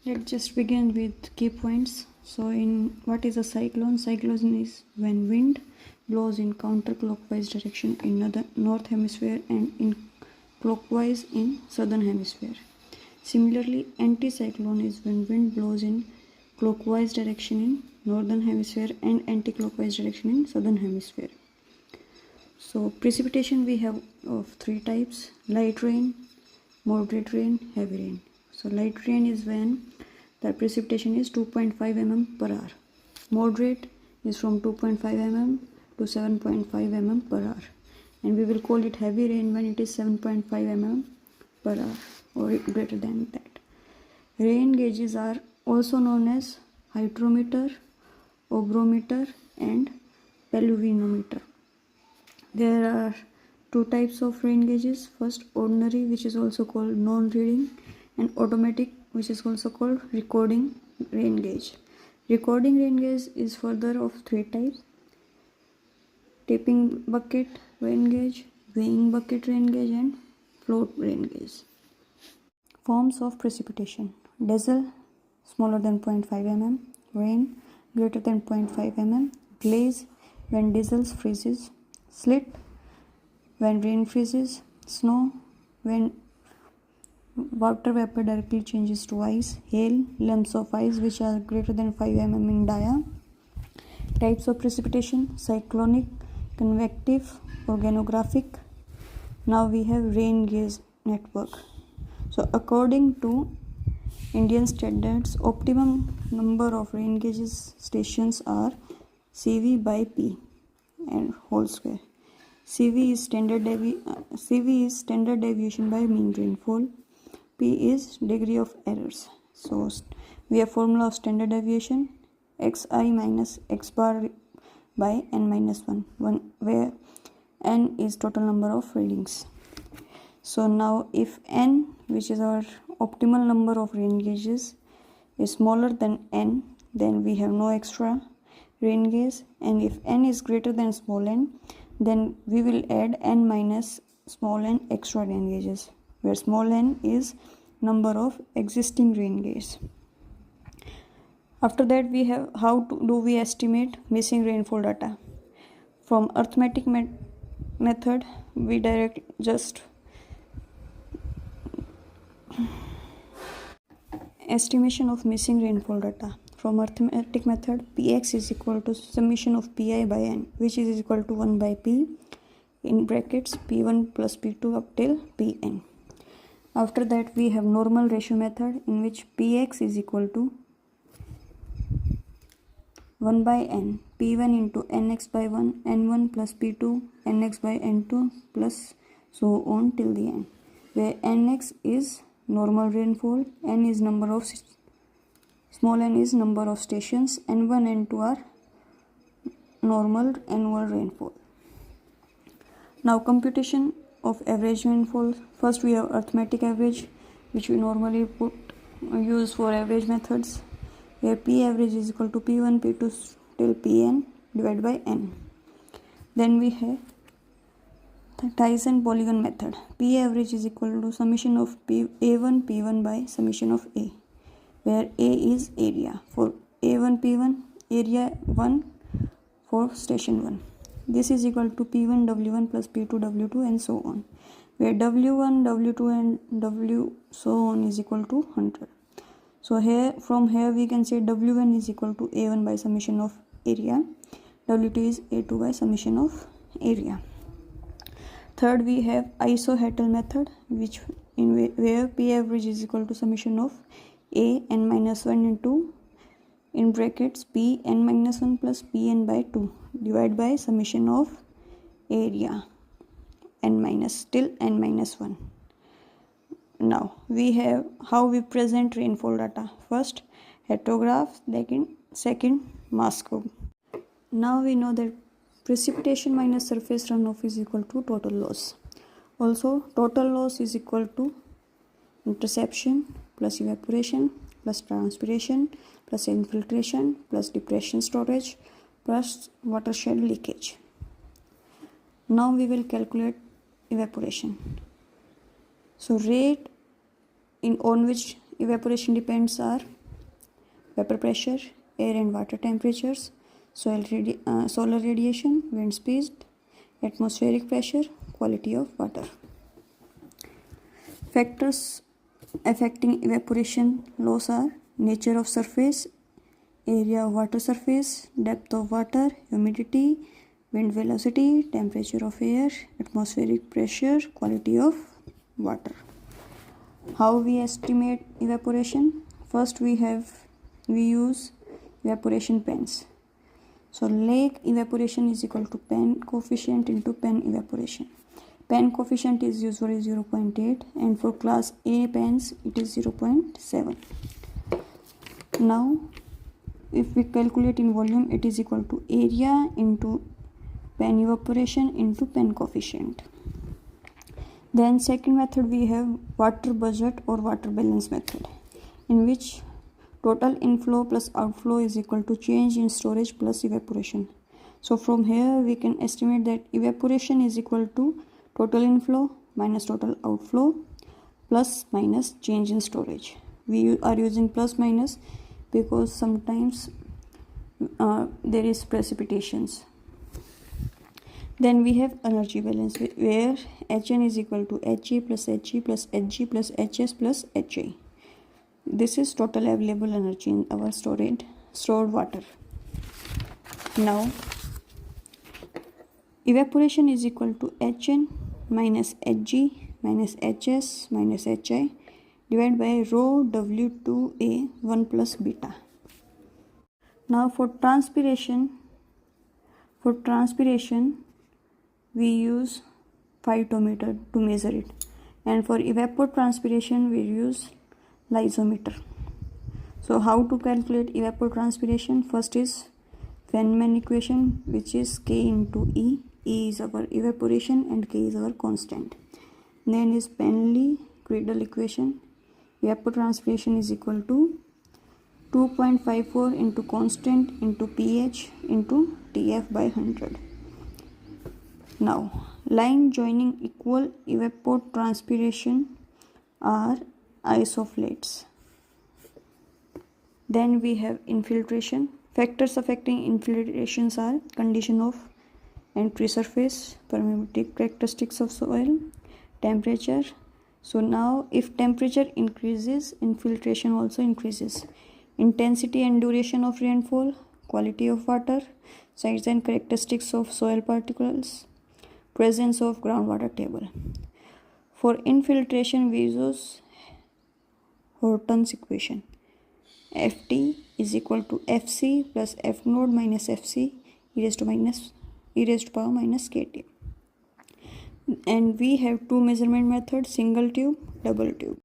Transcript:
Let's just begin with key points. So, in what is a cyclone? Cyclone is when wind blows in counterclockwise direction in north hemisphere and in clockwise in southern hemisphere. Similarly, anticyclone is when wind blows in clockwise direction in northern hemisphere and anticlockwise direction in southern hemisphere. So, precipitation we have of three types: light rain, moderate rain, heavy rain. So, light rain is when the precipitation is 2.5 mm per hour. Moderate is from 2.5 mm to 7.5 mm per hour. And we will call it heavy rain when it is 7.5 mm per hour or greater than that. Rain gauges are also known as hydrometer, ogrometer, and pluviometer. There are two types of rain gauges. First, ordinary, which is also called non-reading, and automatic, which is also called recording rain gauge. Recording rain gauge is further of three types: tipping bucket rain gauge, weighing bucket rain gauge, and float rain gauge. Forms of precipitation: drizzle smaller than 0.5 mm, rain greater than 0.5 mm, glaze when drizzle freezes, slit when rain freezes, snow when water vapor directly changes to ice, hail, lumps of ice which are greater than 5 mm in dia. Types of precipitation: cyclonic, convective, organographic. Now we have rain gauge network. So according to Indian standards, optimum number of rain gauges stations are CV by P and whole square. CV is standard deviation by mean rainfall. P is degree of errors. So we have formula of standard deviation: xi minus x bar by n minus 1, where n is total number of readings. So now if n, which is our optimal number of rain gauges, is smaller than n, then we have no extra rain gauge, and if n is greater than small n, then we will add n minus small n extra rain gauges, where small n is number of existing rain gauges. After that, we have how do we estimate missing rainfall data. From arithmetic method, we direct just estimation of missing rainfall data. From arithmetic method, Px is equal to summation of Pi by n, which is equal to 1 by P in brackets P1 plus P2 up till Pn. After that, we have normal ratio method, in which Px is equal to 1 by n, P1 into nx by 1, n1 plus P2, nx by n2 plus so on till the end, where nx is normal rainfall, n is number of small n is number of stations, n1 and n2 are normal annual rainfall. Now computation of average rainfall. First we have arithmetic average, which we normally use for average methods, where P average is equal to P1 P2 till Pn divided by n. Then we have the Tyson polygon method. P average is equal to summation of A1 P1 by summation of A, where A is area for A1 P1, area 1 for station 1. This is equal to P1 W1 plus P2 W2 and so on, where W1, W2 and W so on is equal to 100. So from here we can say W1 is equal to A1 by summation of area, W2 is A2 by summation of area. Third, we have iso-Hatel method, where P average is equal to summation of A n minus 1 into in brackets P n minus 1 plus P n by 2 divided by summation of area n minus till n minus 1. Now we have how we present rainfall data. First, heterograph, second mass curve. Now we know that precipitation minus surface runoff is equal to total loss. Also, total loss is equal to interception plus evaporation plus transpiration plus infiltration plus depression storage plus watershed leakage. Now we will calculate evaporation. So rate on which evaporation depends are vapor pressure, air and water temperatures, solar radiation, wind speed, atmospheric pressure, quality of water. Factors affecting evaporation loss are nature of surface, area of water surface, depth of water, humidity, wind velocity, temperature of air, atmospheric pressure, quality of water. How we estimate evaporation? First we use evaporation pans. So lake evaporation is equal to pan coefficient into pan evaporation. Pan coefficient is usually 0.8 and for class A pans it is 0.7. Now if we calculate in volume, it is equal to area into pan evaporation into pan coefficient. Then second method we have water budget or water balance method, in which total inflow plus outflow is equal to change in storage plus evaporation. So from here we can estimate that evaporation is equal to total inflow minus total outflow plus minus change in storage. We are using plus minus because sometimes there is precipitations. Then we have energy balance, where Hn is equal to Ha plus He plus Hg plus Hs plus Ha. This is total available energy in our stored water. Now evaporation is equal to Hn minus Hg minus Hs minus Hi divided by rho W2A 1 plus beta. Now for transpiration we use phytometer to measure it, and for evapotranspiration we use lysometer. So how to calculate evapotranspiration? First is Feynman equation, which is K into E. E is our evaporation and K is our constant. Then is Penley-Credel equation. Evapotranspiration is equal to 2.54 into constant into pH into TF by 100. Now, line joining equal evapotranspiration are isoflates. Then we have infiltration. Factors affecting infiltrations are condition of entry surface, permeability characteristics of soil, temperature. So now if temperature increases, infiltration also increases. Intensity and duration of rainfall, quality of water, size and characteristics of soil particles, presence of groundwater table. For infiltration we use Horton's equation. Ft is equal to Fc plus F node minus Fc e raised to power minus kT. And we have two measurement methods, single tube, double tube.